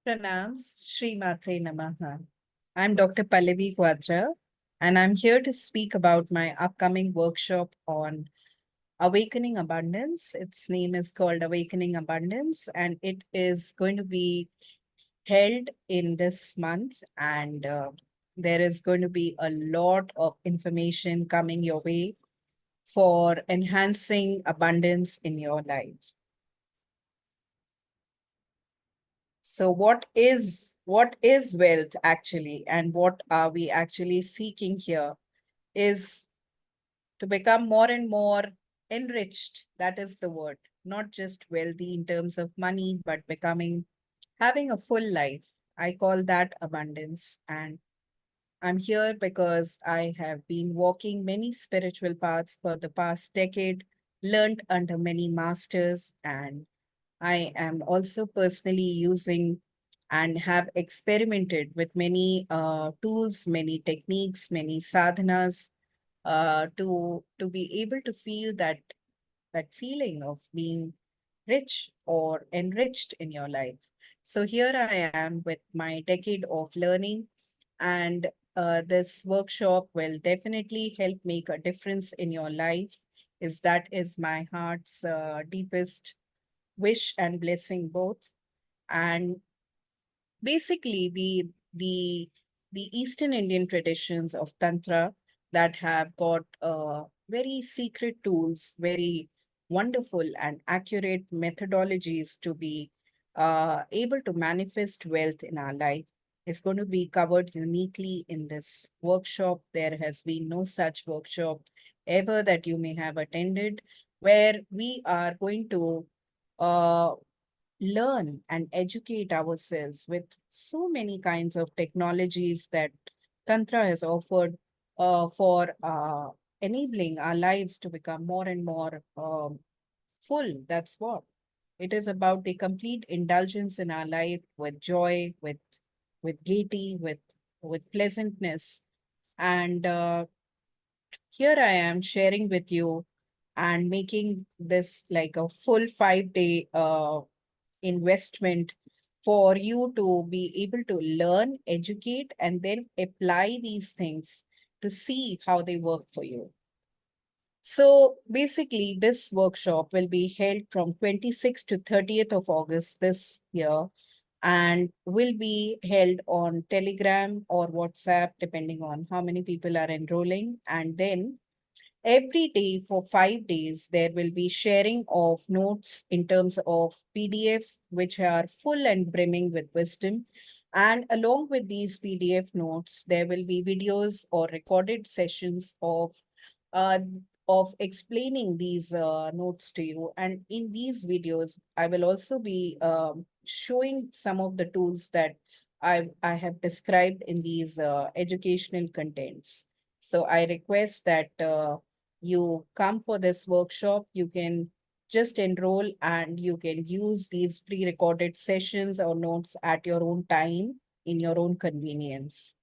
Pranams, Shree Namaha. I'm Dr. Pallavi Kwatra, and I'm here to speak about my upcoming workshop on Awakening Abundance. Its name is called Awakening Abundance, and it is going to be held in this month. And there is going to be a lot of information coming your way for enhancing abundance in your life. So what is wealth actually, and what are we actually seeking here is to become more and more enriched. That is the word. Not just wealthy in terms of money, but having a full life. I call that abundance. And I'm here because I have been walking many spiritual paths for the past decade, learned under many masters, and I am also personally using and have experimented with many tools, many techniques, many sadhanas to be able to feel that feeling of being rich or enriched in your life. So here I am with my decade of learning, and this workshop will definitely help make a difference in your life. That is my heart's deepest wish and blessing both. And basically the Eastern Indian traditions of Tantra that have got very secret tools, very wonderful and accurate methodologies to be able to manifest wealth in our life is going to be covered uniquely in this workshop. There has been no such workshop ever that you may have attended, where we are going to uh, learn and educate ourselves with so many kinds of technologies that Tantra has offered for enabling our lives to become more and more full. That's what it is about, the complete indulgence in our life with joy, with gaiety, with pleasantness. And here I am sharing with you and making this like a full 5 day investment for you to be able to learn, educate, and then apply these things to see how they work for you. So basically, this workshop will be held from 26th to 30th of August this year and will be held on Telegram or WhatsApp, depending on how many people are enrolling. And then every day for 5 days, there will be sharing of notes in terms of PDF, which are full and brimming with wisdom. And along with these PDF notes, there will be videos or recorded sessions uh, of explaining these notes to you. And in these videos, I will also be showing some of the tools that I have described in these educational contents. So I request that you come for this workshop. You can just enroll and you can use these pre-recorded sessions or notes at your own time in your own convenience.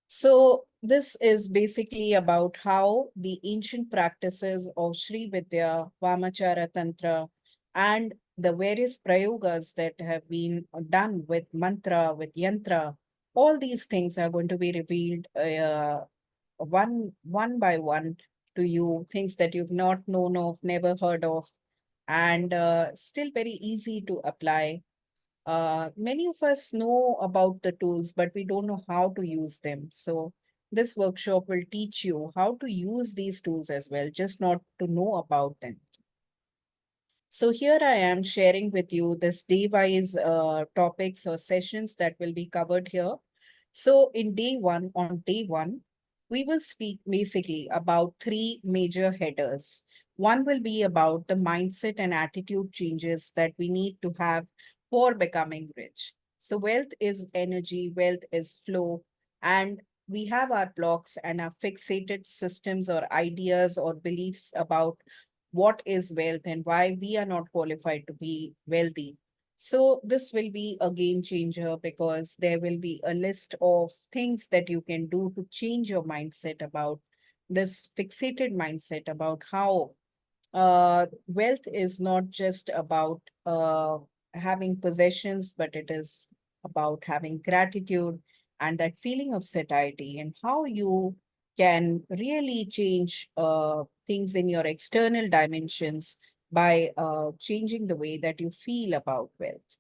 So this is basically about how the ancient practices of Sri Vidya, Vamachara Tantra, and the various prayogas that have been done with mantra, with yantra, all these things are going to be revealed one by one to you, things that you've not known of, never heard of, and still very easy to apply. Many of us know about the tools, but we don't know how to use them. So this workshop will teach you how to use these tools as well, just not to know about them. So here I am sharing with you this day-wise topics or sessions that will be covered here. So on day one, we will speak basically about three major headers. One will be about the mindset and attitude changes that we need to have for becoming rich. So wealth is energy, wealth is flow, and we have our blocks and our fixated systems or ideas or beliefs about what is wealth and why we are not qualified to be wealthy. So this will be a game changer because there will be a list of things that you can do to change your mindset about this fixated mindset about how wealth is not just about having possessions, but it is about having gratitude and that feeling of satiety, and how you can really change things in your external dimensions by changing the way that you feel about wealth.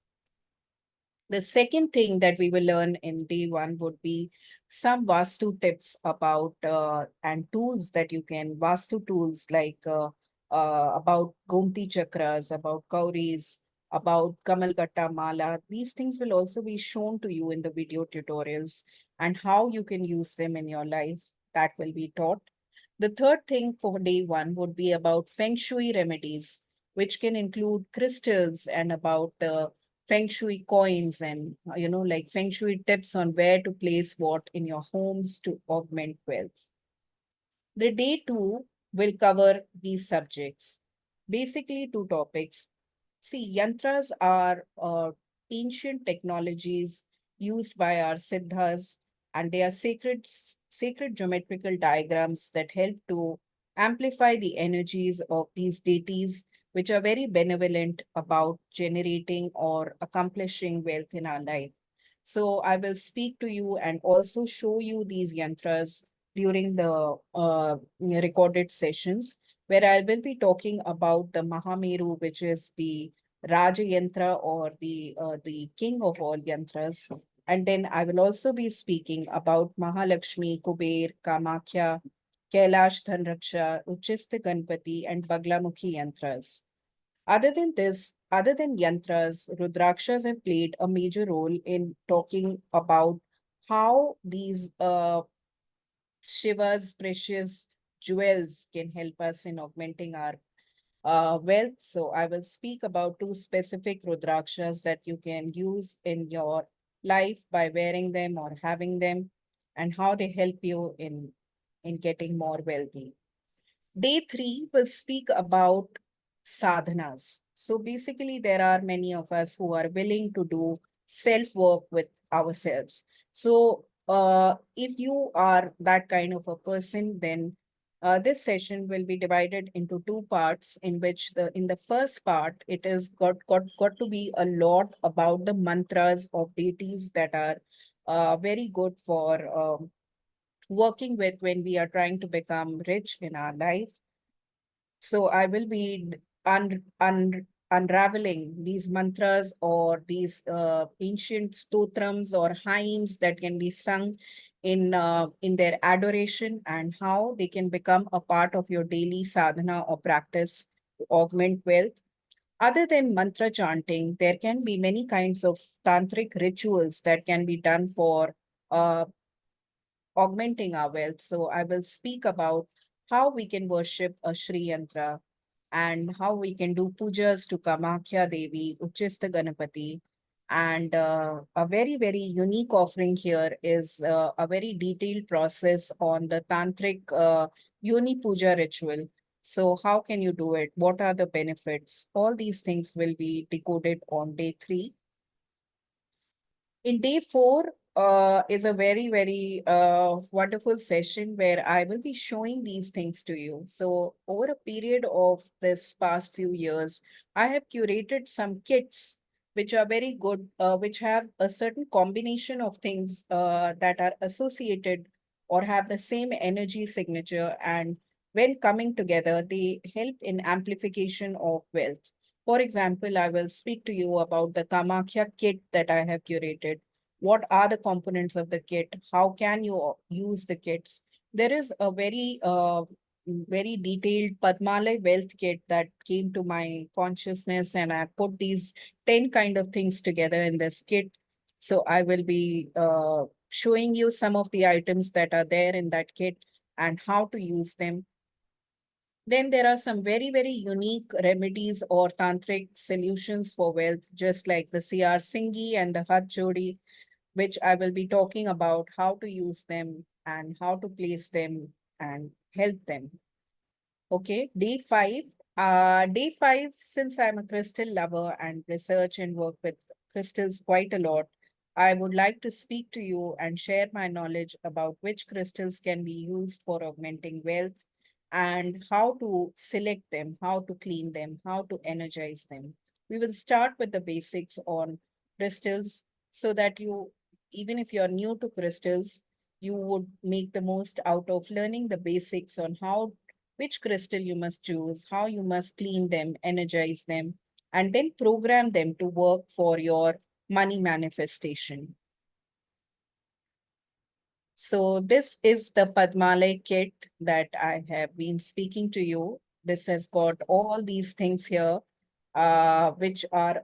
The second thing that we will learn in day one would be some Vastu tips about and tools that you can, Vastu tools like about Gomti chakras, about Kauris, about Kamalgatta Mala. These things will also be shown to you in the video tutorials, and how you can use them in your life. That will be taught. The third thing for day one would be about Feng Shui remedies, which can include crystals, and about Feng Shui coins, and like Feng Shui tips on where to place what in your homes to augment wealth. The day two will cover these subjects. Basically, two topics. See, yantras are ancient technologies used by our siddhas, and they are sacred geometrical diagrams that help to amplify the energies of these deities, which are very benevolent about generating or accomplishing wealth in our life. So I will speak to you and also show you these yantras during the recorded sessions, where I will be talking about the Mahameru, which is the Raja Yantra, or the king of all yantras. And then I will also be speaking about Mahalakshmi, Kuber, Kamakhya, Kailash Dhanraksha, Uchista Ganpati, and Baglamukhi yantras. Other than yantras, Rudrakshas have played a major role in talking about how these Shiva's precious jewels can help us in augmenting our wealth. So I will speak about two specific Rudrakshas that you can use in your life by wearing them or having them, and how they help you in getting more wealthy. Day three will speak about sadhanas. So basically, there are many of us who are willing to do self work with ourselves. So, if you are that kind of a person, then this session will be divided into two parts, in which in the first part it is got to be a lot about the mantras of deities that are very good for working with when we are trying to become rich in our life. So I will be unraveling these mantras, or these ancient stotrams or hymns that can be sung in their adoration, and how they can become a part of your daily sadhana or practice to augment wealth. Other than mantra chanting, there can be many kinds of tantric rituals that can be done for uh, augmenting our wealth. So I will speak about how we can worship a Shree Yantra, and how we can do pujas to Kamakhya Devi, Uchista Ganapati. And a very, very unique offering here is a very detailed process on the Tantric Yoni Puja ritual. So, how can you do it? What are the benefits? All these things will be decoded on day three. In day four is a very, very wonderful session where I will be showing these things to you. So, over a period of this past few years, I have curated some kits which are very good, which have a certain combination of things that are associated or have the same energy signature. And when coming together, they help in amplification of wealth. For example, I will speak to you about the Kamakhya kit that I have curated. What are the components of the kit? How can you use the kits? There is a very detailed Padmalay wealth kit that came to my consciousness, and I put these 10 kind of things together in this kit. So I will be showing you some of the items that are there in that kit and how to use them. Then there are some very, very unique remedies or tantric solutions for wealth, just like the CR Singhi and the Hat Jodi, which I will be talking about how to use them and how to place them and help them. Okay, day five. Day five, since I'm a crystal lover and research and work with crystals quite a lot, I would like to speak to you and share my knowledge about which crystals can be used for augmenting wealth, and how to select them, how to clean them, how to energize them. We will start with the basics on crystals so that you, even if you're new to crystals, you would make the most out of learning the basics on how, which crystal you must choose, how you must clean them, energize them, and then program them to work for your money manifestation. So this is the Padmalay kit that I have been speaking to you. This has got all these things here, which are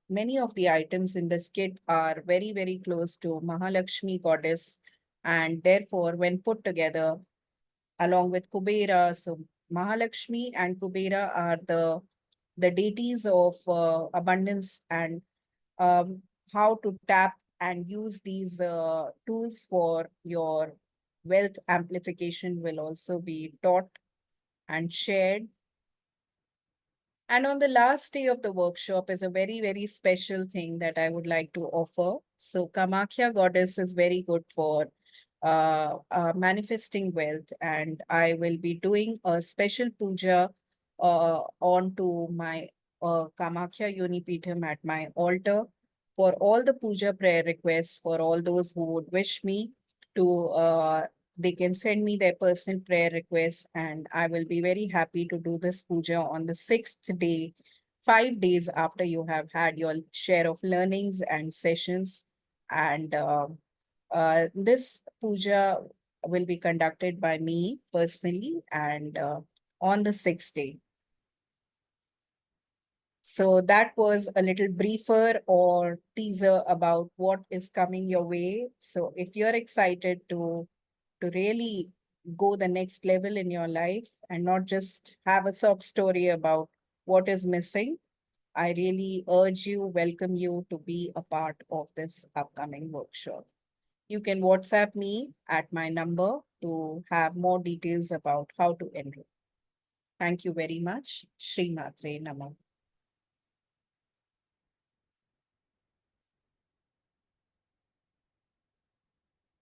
many of the items in this kit are very, very close to Mahalakshmi goddess. And therefore, when put together along with Kubera, so Mahalakshmi and Kubera are the deities of abundance, and um, how to tap and use these tools for your wealth amplification will also be taught and shared. And on the last day of the workshop is a very, very special thing that I would like to offer. So Kamakhya goddess is very good for manifesting wealth. And I will be doing a special puja onto my Kamakhya Unipitham at my altar for all the puja prayer requests for all those who would wish me to they can send me their personal prayer requests, and I will be very happy to do this puja on the sixth day, 5 days after you have had your share of learnings and sessions. And this puja will be conducted by me personally, and on the sixth day. So that was a little briefer or teaser about what is coming your way. So if you're excited to really go the next level in your life and not just have a sob story about what is missing, I really urge you, welcome you to be a part of this upcoming workshop. You can WhatsApp me at my number to have more details about how to enroll. Thank you very much. Shri Matre Namah.